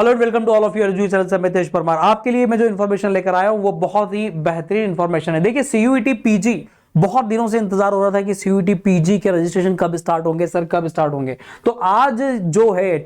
Hello welcome to all of your channel से मैं तेज परमार। आपके लिए मैं जो इन्फॉर्मेशन लेकर आया हूं वो बहुत ही बेहतरीन इन्फॉर्मेशन है। देखिए सीयूईटी पीजी बहुत दिनों से इंतजार हो रहा था कि सीयूईटी पीजी के रजिस्ट्रेशन कब स्टार्ट होंगे सर, कब स्टार्ट होंगे। तो आज जो है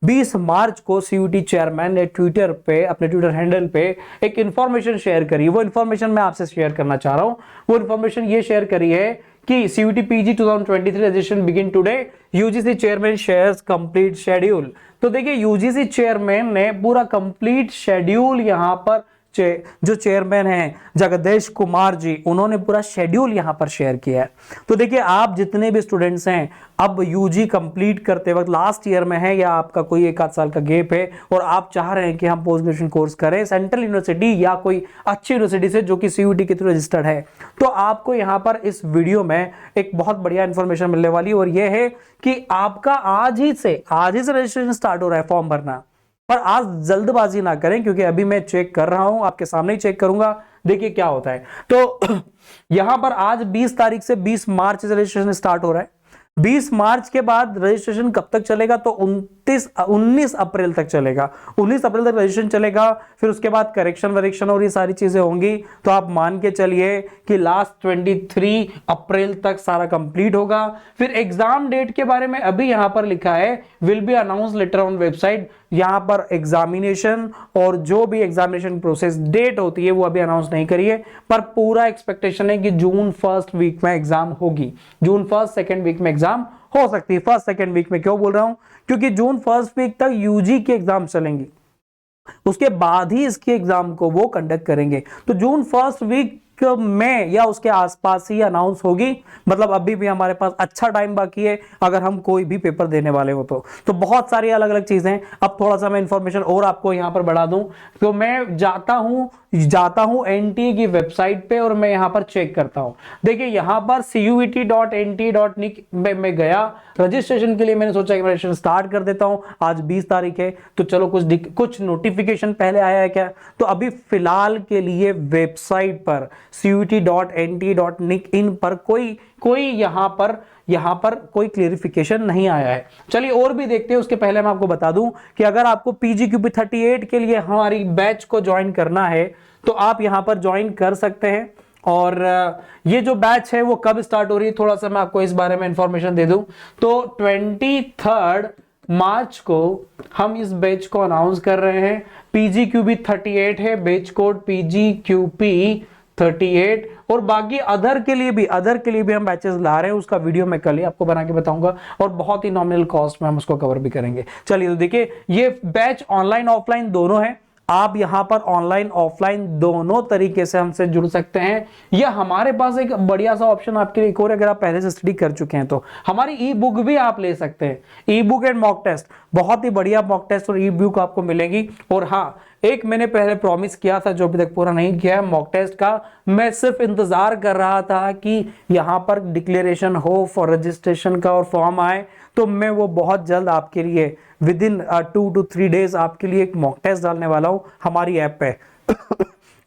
20 मार्च को सीयूईटी चेयरमैन ने ट्विटर पे, अपने ट्विटर हैंडल पे एक इन्फॉर्मेशन शेयर करी। वो इन्फॉर्मेशन मैं आपसे शेयर करना चाह रहा हूं। वो इन्फॉर्मेशन ये शेयर करी है कि CUET PG 2023 registration begin today, UGC chairman shares complete schedule. तो देखिए यूजीसी चेयरमैन ने पूरा कंप्लीट शेड्यूल यहां पर जो चेयरमैन हैं जगदेश कुमार जी, उन्होंने पूरा शेड्यूल यहां पर शेयर किया है। तो देखिए आप जितने भी स्टूडेंट्स हैं अब यूजी कंप्लीट करते वक्त लास्ट ईयर में है या आपका कोई एक आध साल का गैप है और आप चाह रहे हैं कि हम पोस्ट ग्रेजुएशन कोर्स करें सेंट्रल यूनिवर्सिटी या कोई अच्छी यूनिवर्सिटी से जो कि सीयूईटी के थ्रू रजिस्टर्ड है, तो आपको यहां पर इस वीडियो में एक बहुत बढ़िया इंफॉर्मेशन मिलने वाली है। और यह है कि आपका आज ही से रजिस्ट्रेशन स्टार्ट हो रहा है फॉर्म भरना। पर आज जल्दबाजी ना करें क्योंकि अभी मैं चेक कर रहा हूं, आपके सामने ही चेक करूंगा। देखिए क्या होता है। तो यहां पर आज 20 तारीख से 20 मार्च से रजिस्ट्रेशन स्टार्ट हो रहा है। 20 मार्च के बाद रजिस्ट्रेशन कब तक चलेगा? तो 19 अप्रैल तक चलेगा। 19 अप्रैल तक रजिस्ट्रेशन चलेगा। फिर उसके बाद करेक्शन और ये सारी चीजें होंगी। तो आप मान के चलिए कि लास्ट 23 अप्रैल तक सारा कंप्लीट होगा। फिर एग्जाम डेट के बारे में अभी यहां पर लिखा है will be announce later on website. यहां पर एग्जामिनेशन और जो भी एग्जामिनेशन प्रोसेस डेट होती है वो अभी अनाउंस नहीं करिए, पर पूरा एक्सपेक्टेशन है कि जून फर्स्ट वीक में एग्जाम होगी। जून फर्स्ट सेकेंड वीक में एग्जाम हो सकती है। फर्स्ट सेकेंड वीक में क्यों बोल रहा हूं? क्योंकि जून फर्स्ट वीक तक यूजी की एग्जाम चलेंगी, उसके बाद ही इसके एग्जाम को वो कंडक्ट करेंगे। तो जून फर्स्ट वीक में या उसके आसपास ही अनाउंस होगी। मतलब अभी भी हमारे पास अच्छा टाइम बाकी है अगर हम कोई भी पेपर देने वाले हो तो बहुत सारी अलग अलग चीजें। अब थोड़ा सा मैं इंफॉर्मेशन और आपको यहां पर बढ़ा दूं तो मैं जाता हूं एनटीए की वेबसाइट पे और मैं यहां पर चेक करता हूं। देखिए यहां पर cuet.nt.nic में गया रजिस्ट्रेशन के लिए। मैंने सोचा कि मैं रजिस्ट्रेशन स्टार्ट कर देता हूं। आज 20 तारीख है तो चलो कुछ नोटिफिकेशन पहले आया है क्या? तो अभी फिलहाल के लिए वेबसाइट पर cuet.nt.nic इन पर कोई यहां पर कोई क्लेरिफिकेशन नहीं आया है। चलिए और भी देखते हैं। उसके पहले मैं आपको बता दूं कि अगर आपको PGQP 38 के लिए हमारी बैच को ज्वाइन करना है तो आप यहां पर ज्वाइन कर सकते हैं। और ये जो बैच है वो कब स्टार्ट हो रही है थोड़ा सा मैं आपको इस बारे में इंफॉर्मेशन दे दूं। तो 23 मार्च को हम इस बैच को अनाउंस कर रहे हैं। PGQP 38 है, बैच कोड PGQP 38। और बाकी अदर के लिए भी हम बैचेस ला रहे हैं। उसका वीडियो मैं कल ही आपको बना के बताऊंगा और बहुत ही नॉमिनल कॉस्ट में हम उसको कवर भी करेंगे। चलिए तो देखिए ये बैच ऑनलाइन ऑफलाइन दोनों है। आप यहां पर ऑनलाइन ऑफलाइन दोनों तरीके से हमसे जुड़ सकते हैं। या हमारे पास एक बढ़िया सा ऑप्शन आपके लिए एक और, अगर आप पहले से स्टडी कर चुके हैं तो हमारी ई बुक भी आप ले सकते हैं। E book and mock test, बहुत ही बढ़िया मॉक टेस्ट और ई बुक आपको मिलेगी। और हाँ, एक मैंने पहले प्रॉमिस किया था जो अभी तक पूरा नहीं किया है मॉक टेस्ट का। मैं सिर्फ इंतजार कर रहा था कि यहां पर डिक्लेरेशन हो फॉर रजिस्ट्रेशन का और फॉर्म आए, तो मैं वो बहुत जल्द आपके लिए विद इन 2 to 3 डेज आपके लिए एक मॉक टेस्ट डालने वाला हूं हमारी ऐप पे।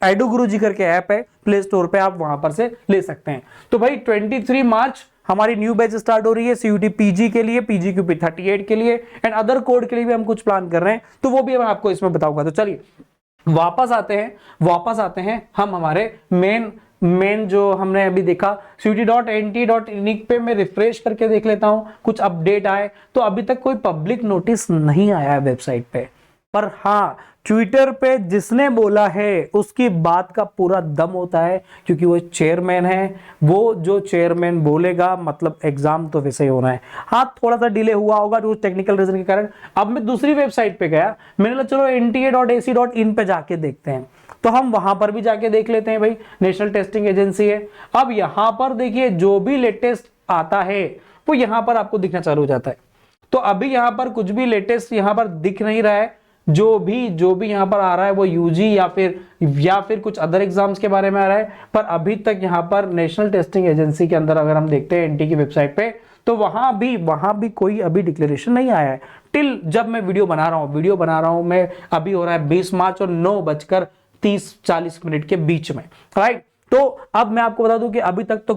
एडू गुरु जी करके ऐप है, प्ले स्टोर पे आप वहां पर से ले सकते हैं। तो भाई 23 मार्च हमारी न्यू बैच स्टार्ट हो रही है सीयूटी पीजी के लिए, PGQP 38 के लिए एंड अदर कोड के लिए भी हम कुछ प्लान कर रहे हैं। तो वो भी मैं आपको इसमें बताऊंगा। तो चलिए वापस आते हैं हम हमारे मेन जो हमने अभी देखा cuet.nt.nic पे मैं रिफ्रेश करके देख लेता हूं कुछ अपडेट आए। तो अभी तक कोई पब्लिक नोटिस नहीं आया है वेबसाइट पे, पर हाँ ट्विटर पे जिसने बोला है उसकी बात का पूरा दम होता है क्योंकि वो चेयरमैन है। वो जो चेयरमैन बोलेगा मतलब एग्जाम तो वैसे ही होना है। हाँ थोड़ा सा डिले हुआ होगा जो टेक्निकल रीजन के कारण। अब मैं दूसरी वेबसाइट पे गया, मैंने कहा चलो nta.ac.in पे जाके देखते हैं। तो हम वहां पर भी जाके देख लेते हैं। भाई नेशनल टेस्टिंग एजेंसी है। अब यहां पर देखिए जो भी लेटेस्ट आता है वो यहां पर आपको दिखना चालू हो जाता है। तो अभी यहां पर कुछ भी लेटेस्ट यहां पर दिख नहीं रहा है। जो भी यहां पर आ रहा है वो यूजी या फिर कुछ अदर एग्जाम्स के बारे में आ रहा है। पर अभी तक यहां पर नेशनल टेस्टिंग एजेंसी के अंदर अगर हम देखते हैं एनटी की वेबसाइट पे तो वहां भी कोई अभी डिक्लेरेशन नहीं आया है टिल जब मैं वीडियो बना रहा हूं मैं। अभी हो रहा है 20 मार्च और 9:30-40 के बीच में, राइट। तो अब मैं आपको बता दूं कि अभी तक तो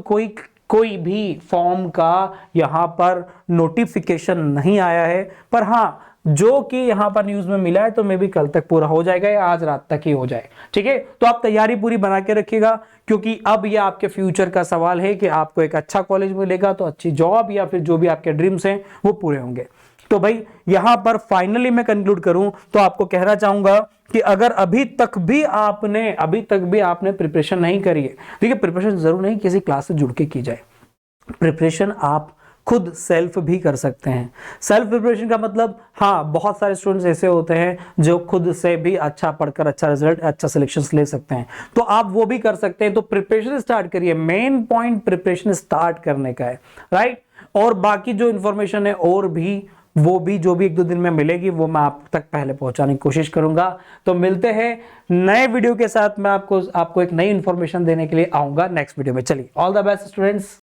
कोई भी फॉर्म का यहां पर नोटिफिकेशन नहीं आया है। पर हाँ जो कि यहां पर न्यूज में मिला है, तो मे भी कल तक पूरा हो जाएगा या आज रात तक ही हो जाए। ठीक है, तो आप तैयारी पूरी बना के रखिएगा, क्योंकि अब ये आपके फ्यूचर का सवाल है कि आपको एक अच्छा कॉलेज मिलेगा तो अच्छी जॉब या फिर जो भी आपके ड्रीम्स हैं वो पूरे होंगे। तो भाई यहां पर फाइनली मैं कंक्लूड करूं तो आपको कहना चाहूंगा कि अगर अभी तक भी आपने प्रिपरेशन नहीं करी है, देखिए प्रिपरेशन जरूर नहीं किसी क्लास से जुड़ के की जाए, प्रिपरेशन आप खुद सेल्फ भी कर सकते हैं। सेल्फ प्रिपरेशन का मतलब, हाँ बहुत सारे स्टूडेंट्स ऐसे होते हैं जो खुद से भी अच्छा पढ़कर अच्छा रिजल्ट, अच्छा सिलेक्शंस ले सकते हैं, तो आप वो भी कर सकते हैं। तो प्रिपरेशन स्टार्ट करिए, मेन पॉइंट प्रिपरेशन स्टार्ट करने का है, राइट। और बाकी जो इंफॉर्मेशन है और भी वो भी जो भी 1-2 दिन में मिलेगी वो मैं आप तक पहले पहुंचाने की कोशिश करूंगा। तो मिलते हैं नए वीडियो के साथ, मैं आपको एक नई इंफॉर्मेशन देने के लिए आऊंगा नेक्स्ट वीडियो में। चलिए, ऑल द बेस्ट स्टूडेंट्स।